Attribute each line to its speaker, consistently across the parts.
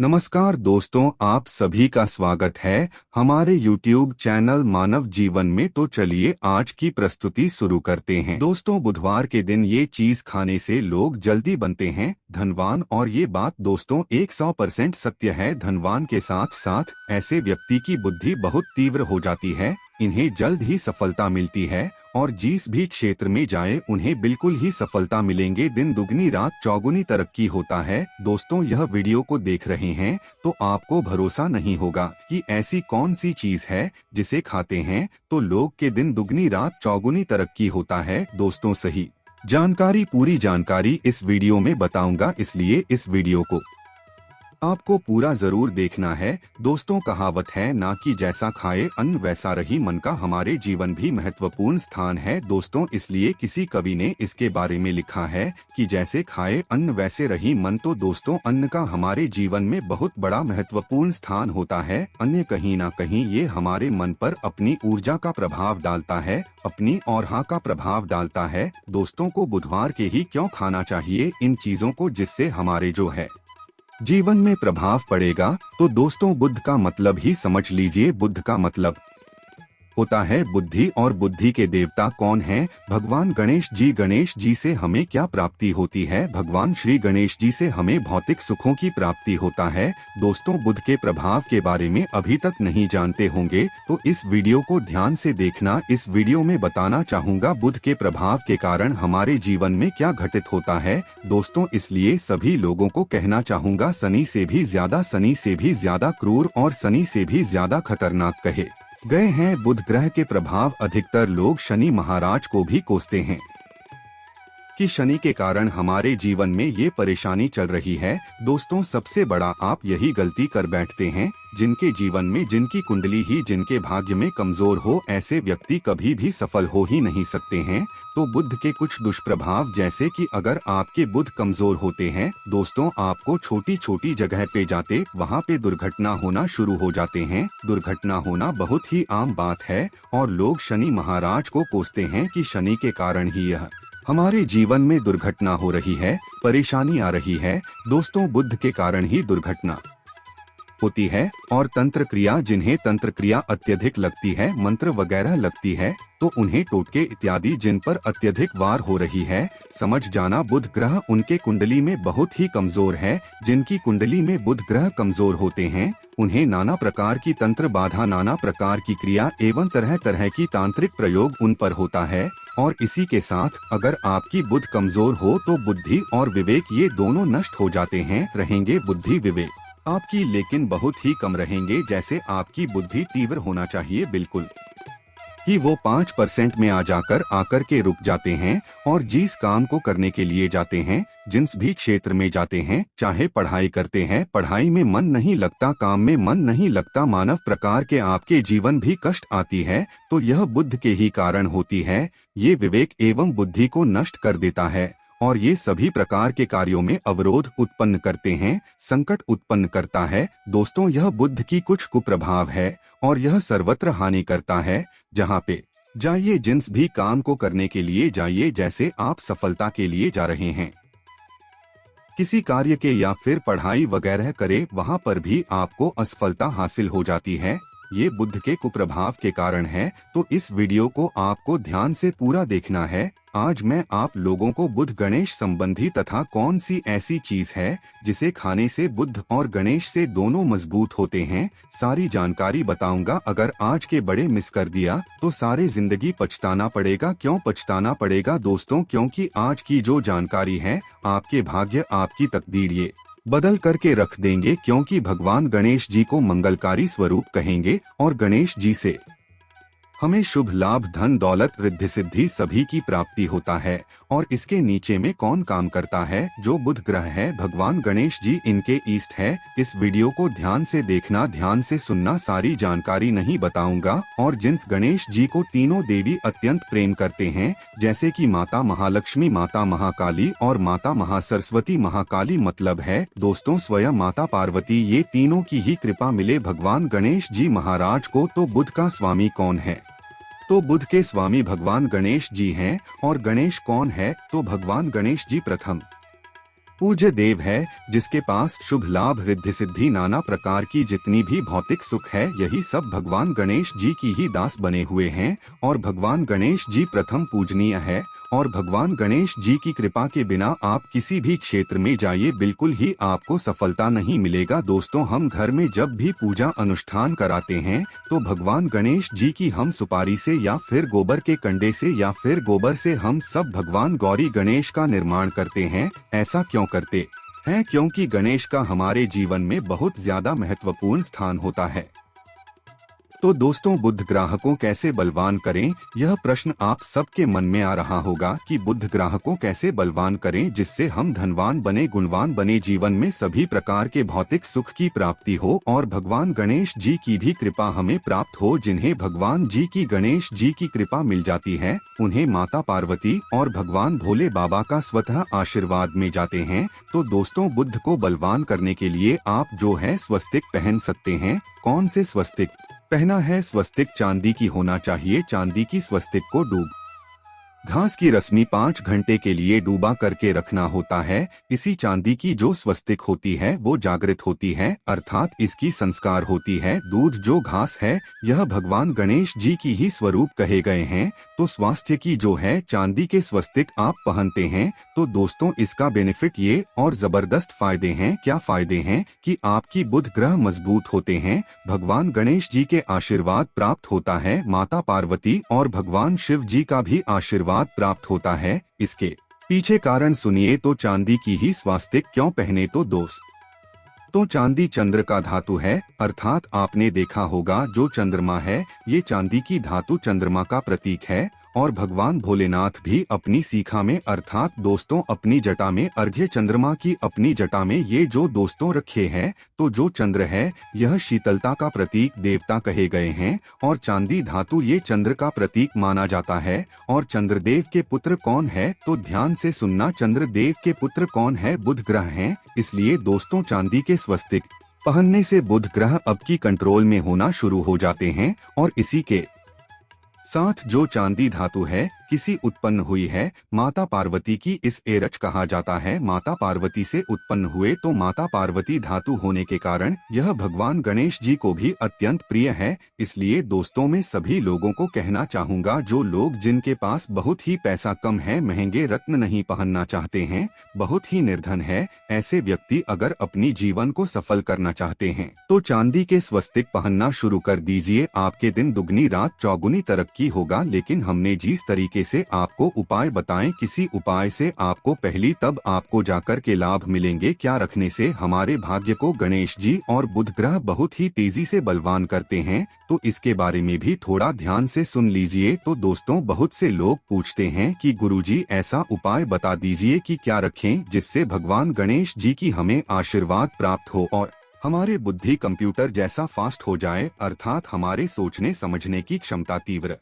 Speaker 1: नमस्कार दोस्तों, आप सभी का स्वागत है हमारे YouTube चैनल मानव जीवन में। तो चलिए आज की प्रस्तुति शुरू करते हैं। दोस्तों, बुधवार के दिन ये चीज खाने से लोग जल्दी बनते हैं धनवान, और ये बात दोस्तों 100% सत्य है। धनवान के साथ साथ ऐसे व्यक्ति की बुद्धि बहुत तीव्र हो जाती है, इन्हें जल्द ही सफलता मिलती है और जिस भी क्षेत्र में जाए उन्हें बिल्कुल ही सफलता मिलेंगे। दिन दुगनी रात चौगुनी तरक्की होता है। दोस्तों, यह वीडियो को देख रहे हैं तो आपको भरोसा नहीं होगा कि ऐसी कौन सी चीज है जिसे खाते हैं तो लोग के दिन दुगनी रात चौगुनी तरक्की होता है। दोस्तों, सही जानकारी, पूरी जानकारी इस वीडियो में बताऊंगा, इसलिए इस वीडियो को आपको पूरा जरूर देखना है। दोस्तों, कहावत है ना कि जैसा खाए अन्न वैसा रही मन का, हमारे जीवन भी महत्वपूर्ण स्थान है। दोस्तों, इसलिए किसी कवि ने इसके बारे में लिखा है कि जैसे खाए अन्न वैसे रही मन। तो दोस्तों, अन्न का हमारे जीवन में बहुत बड़ा महत्वपूर्ण स्थान होता है। अन्न कहीं ना कहीं ये हमारे मन पर अपनी ऊर्जा का प्रभाव डालता है, अपनी औरहा का प्रभाव डालता है। दोस्तों को बुधवार के ही क्यों खाना चाहिए इन चीजों को, जिससे हमारे जो है जीवन में प्रभाव पड़ेगा। तो दोस्तों, बुद्ध का मतलब ही समझ लीजिए। बुद्ध का मतलब होता है बुद्धि, और बुद्धि के देवता कौन हैं? भगवान गणेश जी। गणेश जी से हमें क्या प्राप्ति होती है? भगवान श्री गणेश जी से हमें भौतिक सुखों की प्राप्ति होता है। दोस्तों, बुद्ध के प्रभाव के बारे में अभी तक नहीं जानते होंगे तो इस वीडियो को ध्यान से देखना। इस वीडियो में बताना चाहूँगा बुद्ध के प्रभाव के कारण हमारे जीवन में क्या घटित होता है। दोस्तों, इसलिए सभी लोगों को कहना चाहूँगा, शनि से भी ज्यादा क्रूर और शनि से भी ज्यादा खतरनाक कहे गए हैं बुध ग्रह के प्रभाव। अधिकतर लोग शनि महाराज को भी कोसते हैं कि शनि के कारण हमारे जीवन में ये परेशानी चल रही है। दोस्तों, सबसे बड़ा आप यही गलती कर बैठते हैं। जिनके जीवन में, जिनकी कुंडली ही जिनके भाग्य में कमजोर हो, ऐसे व्यक्ति कभी भी सफल हो ही नहीं सकते हैं। तो बुध के कुछ दुष्प्रभाव, जैसे कि अगर आपके बुध कमजोर होते हैं दोस्तों, आपको छोटी छोटी जगह पे जाते वहाँ पे दुर्घटना होना शुरू हो जाते हैं। दुर्घटना होना बहुत ही आम बात है और लोग शनि महाराज को कोसते हैं कि शनि के कारण ही यह हमारे जीवन में दुर्घटना हो रही है, परेशानी आ रही है। दोस्तों, बुध के कारण ही दुर्घटना होती है। और तंत्र क्रिया, जिन्हें तंत्र क्रिया अत्यधिक लगती है, मंत्र वगैरह लगती है, तो उन्हें टोटके इत्यादि जिन पर अत्यधिक वार हो रही है, समझ जाना बुध ग्रह उनके कुंडली में बहुत ही कमजोर है। जिनकी कुंडली में बुध ग्रह कमजोर होते हैं उन्हें नाना प्रकार की तंत्र बाधा, नाना प्रकार की क्रिया एवं तरह तरह की तांत्रिक प्रयोग उन पर होता है। और इसी के साथ अगर आपकी बुध कमजोर हो तो बुद्धि और विवेक ये दोनों नष्ट हो जाते हैं। रहेंगे बुद्धि विवेक आपकी, लेकिन बहुत ही कम रहेंगे। जैसे आपकी बुद्धि तीव्र होना चाहिए, बिल्कुल ही वो 5% में आकर के रुक जाते हैं। और जिस काम को करने के लिए जाते हैं, जिस भी क्षेत्र में जाते हैं, चाहे पढ़ाई करते हैं, पढ़ाई में मन नहीं लगता, काम में मन नहीं लगता, मानव प्रकार के आपके जीवन भी कष्ट आती है, तो यह बुद्ध के ही कारण होती है। ये विवेक एवं बुद्धि को नष्ट कर देता है और ये सभी प्रकार के कार्यों में अवरोध उत्पन्न करते हैं, संकट उत्पन्न करता है। दोस्तों, यह बुद्ध की कुछ कुप्रभाव है और यह सर्वत्र हानि करता है। जहाँ पे जाइए, जिस भी काम को करने के लिए जाइए, जैसे आप सफलता के लिए जा रहे हैं किसी कार्य के या फिर पढ़ाई वगैरह करे, वहाँ पर भी आपको असफलता हासिल हो जाती है। ये बुद्ध के कुप्रभाव के कारण है। तो इस वीडियो को आपको ध्यान से पूरा देखना है। आज मैं आप लोगों को बुध गणेश संबंधी तथा कौन सी ऐसी चीज है जिसे खाने से बुध और गणेश से दोनों मजबूत होते हैं, सारी जानकारी बताऊंगा। अगर आज के बड़े मिस कर दिया तो सारे जिंदगी पछताना पड़ेगा। क्यों पछताना पड़ेगा दोस्तों? क्योंकि आज की जो जानकारी है आपके भाग्य, आपकी तकदीर ये बदल करके रख देंगे। क्योंकि भगवान गणेश जी को मंगलकारी स्वरूप कहेंगे और गणेश जी से हमें शुभ लाभ, धन दौलत, रिद्धि सिद्धि सभी की प्राप्ति होता है। और इसके नीचे में कौन काम करता है? जो बुध ग्रह है, भगवान गणेश जी इनके ईष्ट है। इस वीडियो को ध्यान से देखना, ध्यान से सुनना, सारी जानकारी नहीं बताऊंगा। और जिस गणेश जी को तीनों देवी अत्यंत प्रेम करते हैं, जैसे कि माता महालक्ष्मी, माता महाकाली और माता महासरस्वती। महाकाली मतलब है दोस्तों स्वयं माता पार्वती, ये तीनों की ही कृपा मिले भगवान गणेश जी महाराज को। तो बुध का स्वामी कौन है? तो बुध के स्वामी भगवान गणेश जी हैं। और गणेश कौन है? तो भगवान गणेश जी प्रथम पूज्य देव है, जिसके पास शुभ लाभ रिद्धि सिद्धि नाना प्रकार की जितनी भी भौतिक सुख है, यही सब भगवान गणेश जी की ही दास बने हुए हैं। और भगवान गणेश जी प्रथम पूजनीय है। और भगवान गणेश जी की कृपा के बिना आप किसी भी क्षेत्र में जाइए, बिल्कुल ही आपको सफलता नहीं मिलेगा। दोस्तों, हम घर में जब भी पूजा अनुष्ठान कराते हैं तो भगवान गणेश जी की हम सुपारी से या फिर गोबर के कंडे से या फिर गोबर से हम सब भगवान गौरी गणेश का निर्माण करते हैं। ऐसा क्यों करते हैं? क्योंकि गणेश का हमारे जीवन में बहुत ज्यादा महत्वपूर्ण स्थान होता है। तो दोस्तों, बुध ग्रह को कैसे बलवान करें, यह प्रश्न आप सबके मन में आ रहा होगा कि बुध ग्रह को कैसे बलवान करें जिससे हम धनवान बने, गुणवान बने, जीवन में सभी प्रकार के भौतिक सुख की प्राप्ति हो और भगवान गणेश जी की भी कृपा हमें प्राप्त हो। जिन्हें भगवान जी की गणेश जी की कृपा मिल जाती है, उन्हें माता पार्वती और भगवान भोले बाबा का स्वतः आशीर्वाद में जाते हैं। तो दोस्तों, बुध को बलवान करने के लिए आप जो है स्वस्तिक पहन सकते हैं। कौन से स्वस्तिक पहना है? स्वस्तिक चांदी की होना चाहिए। चांदी की स्वस्तिक को डूब घास की रश्मि 5 घंटे के लिए डूबा करके रखना होता है। इसी चांदी की जो स्वस्तिक होती है वो जागृत होती है, अर्थात इसकी संस्कार होती है। दूध जो घास है, यह भगवान गणेश जी की ही स्वरूप कहे गए हैं। तो स्वास्थ्य की जो है चांदी के स्वस्तिक आप पहनते हैं तो दोस्तों, इसका बेनिफिट ये और जबरदस्त फायदे हैं। क्या फायदे हैं? कि आपकी बुध ग्रह मजबूत होते हैं, भगवान गणेश जी के आशीर्वाद प्राप्त होता है, माता पार्वती और भगवान शिव जी का भी आशीर्वाद प्राप्त होता है। इसके पीछे कारण सुनिए। तो चांदी की ही स्वास्तिक क्यों पहने? तो तो चांदी चंद्र का धातु है, अर्थात आपने देखा होगा जो चंद्रमा है, ये चांदी की धातु चंद्रमा का प्रतीक है। और भगवान भोलेनाथ भी अपनी सीखा में, अर्थात दोस्तों अपनी जटा में, अर्घ्य चंद्रमा की अपनी जटा में ये जो दोस्तों रखे हैं। तो जो चंद्र है, यह शीतलता का प्रतीक, देवता कहे गए हैं। और चांदी धातु ये चंद्र का प्रतीक माना जाता है। और चंद्रदेव के पुत्र कौन है? तो ध्यान से सुनना, चंद्रदेव के पुत्र कौन है? बुध ग्रह हैं। इसलिए दोस्तों, चांदी के स्वस्तिक पहनने से बुध ग्रह अब की कंट्रोल में होना शुरू हो जाते हैं। और इसी के साथ जो चांदी धातु है किसी उत्पन्न हुई है, माता पार्वती की इस एरच कहा जाता है। माता पार्वती से उत्पन्न हुए तो माता पार्वती धातु होने के कारण यह भगवान गणेश जी को भी अत्यंत प्रिय है। इसलिए दोस्तों, मैं सभी लोगों को कहना चाहूँगा, जो लोग जिनके पास बहुत ही पैसा कम है, महंगे रत्न नहीं पहनना चाहते हैं, बहुत ही निर्धन है, ऐसे व्यक्ति अगर अपनी जीवन को सफल करना चाहते हैं तो चांदी के स्वस्तिक पहनना शुरू कर दीजिए। आपके दिन दुगनी रात चौगुनी तरक्की होगा। लेकिन हमने जिस तरीके से आपको उपाय बताएं, किसी उपाय से आपको पहली तब आपको जाकर के लाभ मिलेंगे। क्या रखने से हमारे भाग्य को गणेश जी और बुध ग्रह बहुत ही तेजी से बलवान करते हैं, तो इसके बारे में भी थोड़ा ध्यान से सुन लीजिए। तो दोस्तों, बहुत से लोग पूछते हैं कि गुरुजी ऐसा उपाय बता दीजिए कि क्या रखें जिससे भगवान गणेश जी की हमें आशीर्वाद प्राप्त हो और हमारे बुद्धि कंप्यूटर जैसा फास्ट हो जाए, अर्थात हमारे सोचने समझने की क्षमता तीव्र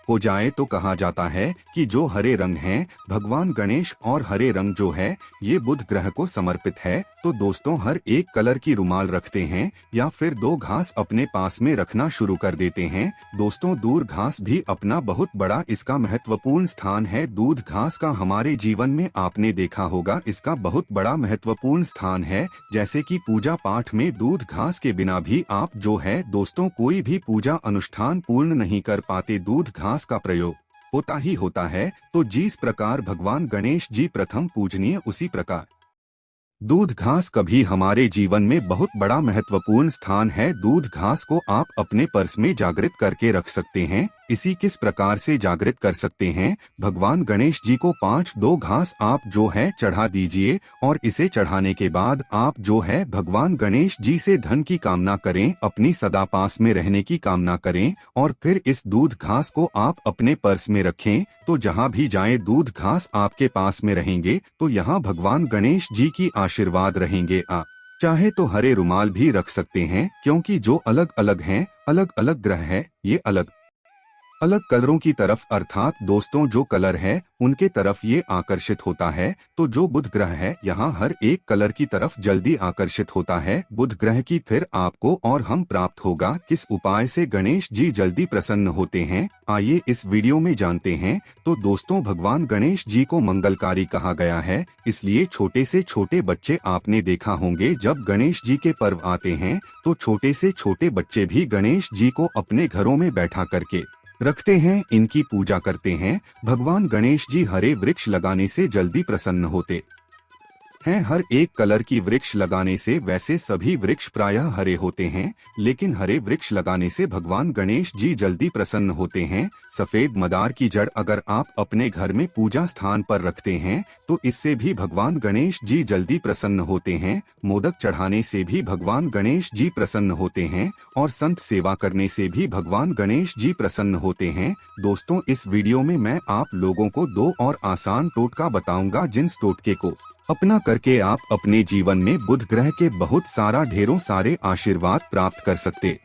Speaker 1: हो जाए। तो कहा जाता है कि जो हरे रंग हैं, भगवान गणेश और हरे रंग जो है ये बुध ग्रह को समर्पित है। तो दोस्तों, हर एक कलर की रुमाल रखते हैं या फिर 2 घास अपने पास में रखना शुरू कर देते हैं। दोस्तों, दूध घास भी अपना बहुत बड़ा इसका महत्वपूर्ण स्थान है। दूध घास का हमारे जीवन में आपने देखा होगा, इसका बहुत बड़ा महत्वपूर्ण स्थान है। जैसे कि पूजा पाठ में दूध घास के बिना भी आप जो है दोस्तों कोई भी पूजा अनुष्ठान पूर्ण नहीं कर पाते, दूध घास का प्रयोग होता ही होता है। तो जिस प्रकार भगवान गणेश जी प्रथम पूजनीय, उसी प्रकार दूध घास कभी हमारे जीवन में बहुत बड़ा महत्वपूर्ण स्थान है। दूध घास को आप अपने पर्स में जागृत करके रख सकते हैं। इसी किस प्रकार से जागृत कर सकते हैं? भगवान गणेश जी को 5 घास आप जो है चढ़ा दीजिए और इसे चढ़ाने के बाद आप जो है भगवान गणेश जी से धन की कामना करें, अपनी सदा पास में रहने की कामना करें और फिर इस दूध घास को आप अपने पर्स में रखें। तो जहाँ भी जाए दूध घास आपके पास में रहेंगे तो यहाँ भगवान गणेश जी की आशीर्वाद रहेंगे। आप चाहे तो हरे रुमाल भी रख सकते हैं, क्योंकि जो अलग अलग हैं, अलग अलग ग्रह है, ये अलग अलग कलरों की तरफ, अर्थात दोस्तों जो कलर है उनके तरफ ये आकर्षित होता है। तो जो बुध ग्रह है यहाँ हर एक कलर की तरफ जल्दी आकर्षित होता है। बुध ग्रह की फिर आपको और हम प्राप्त होगा। किस उपाय से गणेश जी जल्दी प्रसन्न होते हैं, आइए इस वीडियो में जानते हैं। तो दोस्तों, भगवान गणेश जी को मंगलकारी कहा गया है, इसलिए छोटे से छोटे बच्चे, आपने देखा होंगे जब गणेश जी के पर्व आते हैं तो छोटे से छोटे बच्चे भी गणेश जी को अपने घरों में बैठा करके रखते हैं, इनकी पूजा करते हैं। भगवान गणेश जी हरे वृक्ष लगाने से जल्दी प्रसन्न होते हैं। हर एक कलर की वृक्ष लगाने से, वैसे सभी वृक्ष प्रायः हरे होते हैं, लेकिन हरे वृक्ष लगाने से भगवान गणेश जी जल्दी प्रसन्न होते हैं। सफेद मदार की जड़ अगर आप अपने घर में पूजा स्थान पर रखते हैं तो इससे भी भगवान गणेश जी जल्दी प्रसन्न होते हैं। मोदक चढ़ाने से भी भगवान गणेश जी प्रसन्न होते हैं और संत सेवा करने से भी भगवान गणेश जी प्रसन्न होते हैं। दोस्तों, इस वीडियो में मैं आप लोगों को 2 और आसान टोटका बताऊंगा, जिन टोटके को अपना करके आप अपने जीवन में बुध ग्रह के बहुत सारा ढेरों सारे आशीर्वाद प्राप्त कर सकते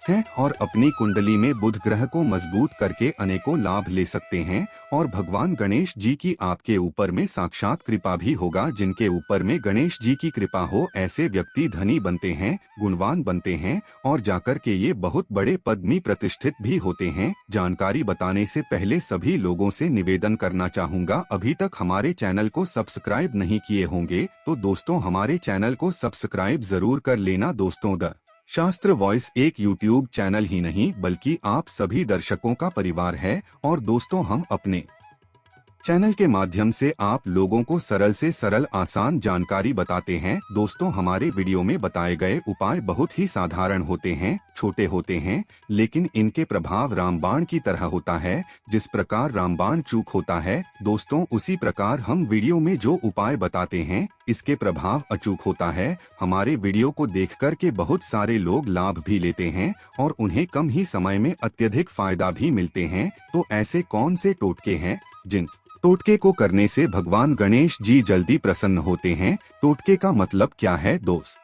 Speaker 1: हैं और अपनी कुंडली में बुध ग्रह को मजबूत करके अनेकों लाभ ले सकते हैं। और भगवान गणेश जी की आपके ऊपर में साक्षात कृपा भी होगा। जिनके ऊपर में गणेश जी की कृपा हो, ऐसे व्यक्ति धनी बनते हैं, गुणवान बनते हैं और जाकर के ये बहुत बड़े पद में प्रतिष्ठित भी होते हैं। जानकारी बताने से पहले सभी लोगों से निवेदन करना चाहूँगा, अभी तक हमारे चैनल को सब्सक्राइब नहीं किए होंगे तो दोस्तों हमारे चैनल को सब्सक्राइब जरूर कर लेना। दोस्तों, द शास्त्र वॉइस एक यूट्यूब चैनल ही नहीं बल्कि आप सभी दर्शकों का परिवार है। और दोस्तों, हम अपने चैनल के माध्यम से आप लोगों को सरल से सरल आसान जानकारी बताते हैं। दोस्तों, हमारे वीडियो में बताए गए उपाय बहुत ही साधारण होते हैं, छोटे होते हैं, लेकिन इनके प्रभाव रामबाण की तरह होता है। जिस प्रकार रामबाण चूक होता है दोस्तों, उसी प्रकार हम वीडियो में जो उपाय बताते हैं इसके प्रभाव अचूक होता है। हमारे वीडियो को देखकर के बहुत सारे लोग लाभ भी लेते हैं और उन्हें कम ही समय में अत्यधिक फायदा भी मिलते हैं। तो ऐसे कौन से टोटके हैं जिन टोटके को करने से भगवान गणेश जी जल्दी प्रसन्न होते हैं? टोटके का मतलब क्या है दोस्त?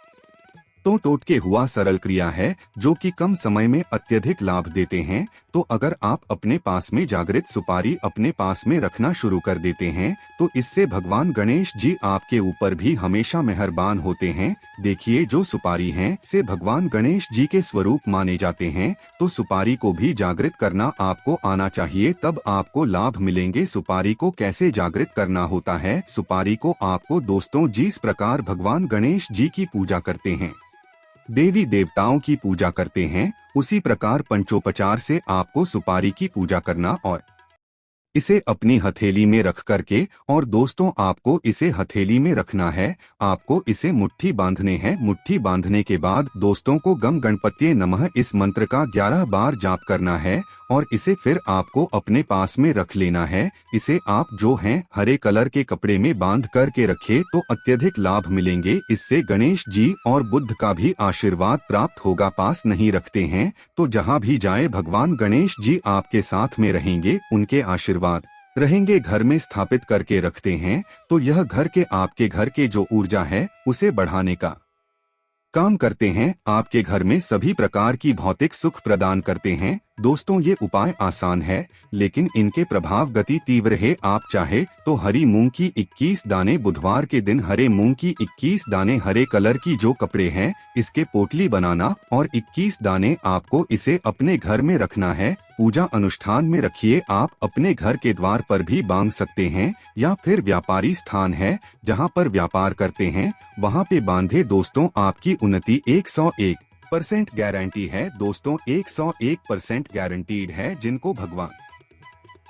Speaker 1: तो टोटके हुआ सरल क्रिया है जो कि कम समय में अत्यधिक लाभ देते हैं। तो अगर आप अपने पास में जागृत सुपारी अपने पास में रखना शुरू कर देते हैं तो इससे भगवान गणेश जी आपके ऊपर भी हमेशा मेहरबान होते हैं। देखिए, जो सुपारी हैं से भगवान गणेश जी के स्वरूप माने जाते हैं, तो सुपारी को भी जागृत करना आपको आना चाहिए, तब आपको लाभ मिलेंगे। सुपारी को कैसे जागृत करना होता है? सुपारी को आपको दोस्तों जिस प्रकार भगवान गणेश जी की पूजा करते हैं, देवी देवताओं की पूजा करते हैं, उसी प्रकार पंचोपचार से आपको सुपारी की पूजा करना और इसे अपनी हथेली में रख करके, और दोस्तों आपको इसे हथेली में रखना है, आपको इसे मुट्ठी बांधने हैं। मुट्ठी बांधने के बाद दोस्तों को गम गणपत्ये नमः इस मंत्र का 11 बार जाप करना है और इसे फिर आपको अपने पास में रख लेना है। इसे आप जो हैं हरे कलर के कपड़े में बांध करके रखे तो अत्यधिक लाभ मिलेंगे। इससे गणेश जी और बुद्ध का भी आशीर्वाद प्राप्त होगा। पास नहीं रखते हैं तो जहाँ भी जाए भगवान गणेश जी आपके साथ में रहेंगे, उनके आशीर्वाद रहेंगे। घर में स्थापित करके रखते हैं तो यह घर के आपके घर के जो ऊर्जा है उसे बढ़ाने का काम करते हैं, आपके घर में सभी प्रकार की भौतिक सुख प्रदान करते हैं। दोस्तों, ये उपाय आसान है लेकिन इनके प्रभाव गति तीव्र है। आप चाहे तो हरी मूंग की 21 दाने, बुधवार के दिन हरे मूंग की 21 दाने, हरे कलर की जो कपड़े हैं इसके पोटली बनाना और 21 दाने आपको इसे अपने घर में रखना है। पूजा अनुष्ठान में रखिए, आप अपने घर के द्वार पर भी बांध सकते हैं या फिर व्यापारी स्थान है जहां पर व्यापार करते हैं वहां पे बांधे। दोस्तों, आपकी उन्नति 101% गारंटी है। दोस्तों, 101% गारंटीड है। जिनको भगवान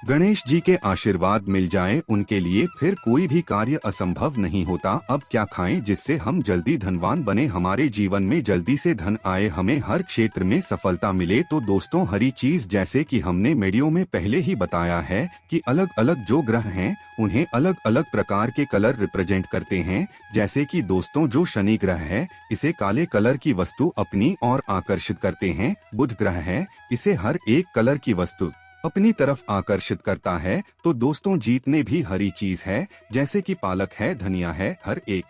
Speaker 1: गणेश जी के आशीर्वाद मिल जाए उनके लिए फिर कोई भी कार्य असंभव नहीं होता। अब क्या खाएं जिससे हम जल्दी धनवान बने, हमारे जीवन में जल्दी से धन आए, हमें हर क्षेत्र में सफलता मिले? तो दोस्तों, हरी चीज, जैसे कि हमने वीडियो में पहले ही बताया है कि अलग अलग जो ग्रह हैं उन्हें अलग अलग प्रकार के कलर रिप्रेजेंट करते हैं। जैसे कि दोस्तों, जो शनि ग्रह है इसे काले कलर की वस्तु अपनी ओर आकर्षित करते हैं। बुध ग्रह है, इसे हर एक कलर की वस्तु अपनी तरफ आकर्षित करता है। तो दोस्तों, जीतने भी हरी चीज है, जैसे कि पालक है, धनिया है, हर एक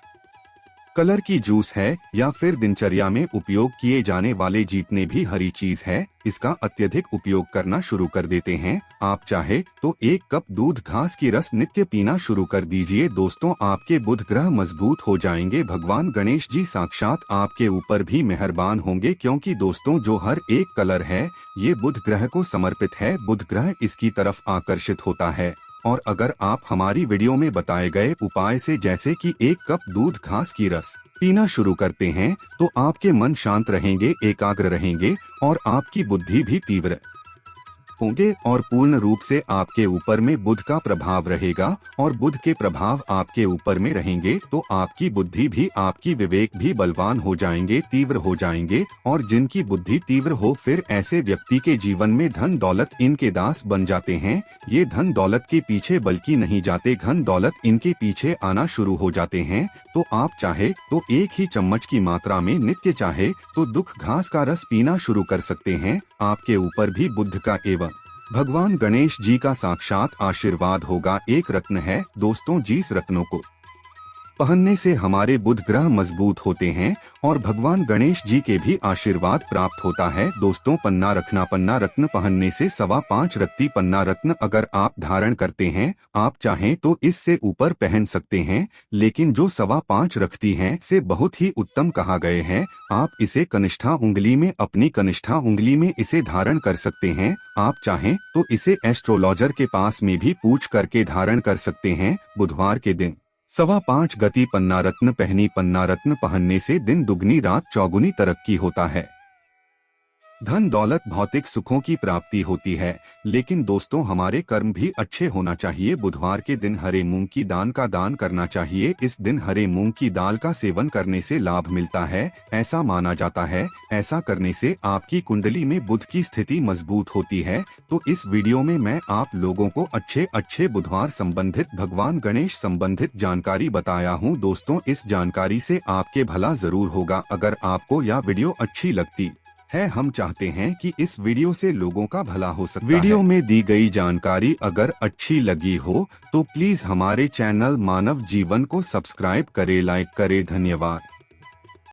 Speaker 1: कलर की जूस है या फिर दिनचर्या में उपयोग किए जाने वाले जितने भी हरी चीज है, इसका अत्यधिक उपयोग करना शुरू कर देते हैं। आप चाहे तो 1 कप दूध घास की रस नित्य पीना शुरू कर दीजिए। दोस्तों, आपके बुध ग्रह मजबूत हो जाएंगे। भगवान गणेश जी साक्षात आपके ऊपर भी मेहरबान होंगे, क्योंकि दोस्तों जो हर एक कलर है ये बुध ग्रह को समर्पित है। बुध ग्रह इसकी तरफ आकर्षित होता है। और अगर आप हमारी वीडियो में बताए गए उपाय से जैसे कि 1 कप दूध घास की रस पीना शुरू करते हैं तो आपके मन शांत रहेंगे, एकाग्र रहेंगे और आपकी बुद्धि भी तीव्र होंगे और पूर्ण रूप से आपके ऊपर में बुध का प्रभाव रहेगा। और बुध के प्रभाव आपके ऊपर में रहेंगे तो आपकी बुद्धि भी, आपकी विवेक भी बलवान हो जाएंगे, तीव्र हो जाएंगे। और जिनकी बुद्धि तीव्र हो, फिर ऐसे व्यक्ति के जीवन में धन दौलत इनके दास बन जाते हैं। ये धन दौलत के पीछे बल्कि नहीं जाते, धन दौलत इनके पीछे आना शुरू हो जाते हैं। तो आप चाहे तो 1 ही चम्मच की मात्रा में नित्य चाहे तो दुख घास का रस पीना शुरू कर सकते हैं। आपके ऊपर भी बुध का एवं भगवान गणेश जी का साक्षात आशीर्वाद होगा। एक रत्न है दोस्तों, जिस रत्नों को पहनने से हमारे बुध ग्रह मजबूत होते हैं और भगवान गणेश जी के भी आशीर्वाद प्राप्त होता है। दोस्तों, पन्ना रखना, पन्ना रत्न पहनने से 5.25 रत्ती पन्ना रत्न अगर आप धारण करते हैं, आप चाहें तो इससे ऊपर पहन सकते हैं, लेकिन जो 5.25 रखती हैं से बहुत ही उत्तम कहा गए हैं। आप इसे कनिष्ठा उंगली में, अपनी कनिष्ठा उंगली में इसे धारण कर सकते हैं। आप चाहें तो इसे एस्ट्रोलॉजर के पास में भी पूछ करके धारण कर सकते हैं। बुधवार के दिन 5.25 गति पन्ना रत्न पहनी। पन्ना रत्न पहनने से दिन दुगनी रात चौगुनी तरक्की होता है। धन दौलत भौतिक सुखों की प्राप्ति होती है, लेकिन दोस्तों हमारे कर्म भी अच्छे होना चाहिए। बुधवार के दिन हरे मूंग की दाल का दान करना चाहिए। इस दिन हरे मूंग की दाल का सेवन करने से लाभ मिलता है, ऐसा माना जाता है। ऐसा करने से आपकी कुंडली में बुध की स्थिति मजबूत होती है। तो इस वीडियो में मैं आप लोगों को अच्छे बुधवार संबंधित, भगवान गणेश संबंधित जानकारी बताया हूँ। दोस्तों, इस जानकारी से आपके भला जरूर होगा। अगर आपको यह वीडियो अच्छी लगती है, हम चाहते हैं कि इस वीडियो से लोगों का भला हो सकता है। वीडियो में दी गई जानकारी अगर अच्छी लगी हो तो प्लीज हमारे चैनल मानव जीवन को सब्सक्राइब करें, लाइक करें। धन्यवाद।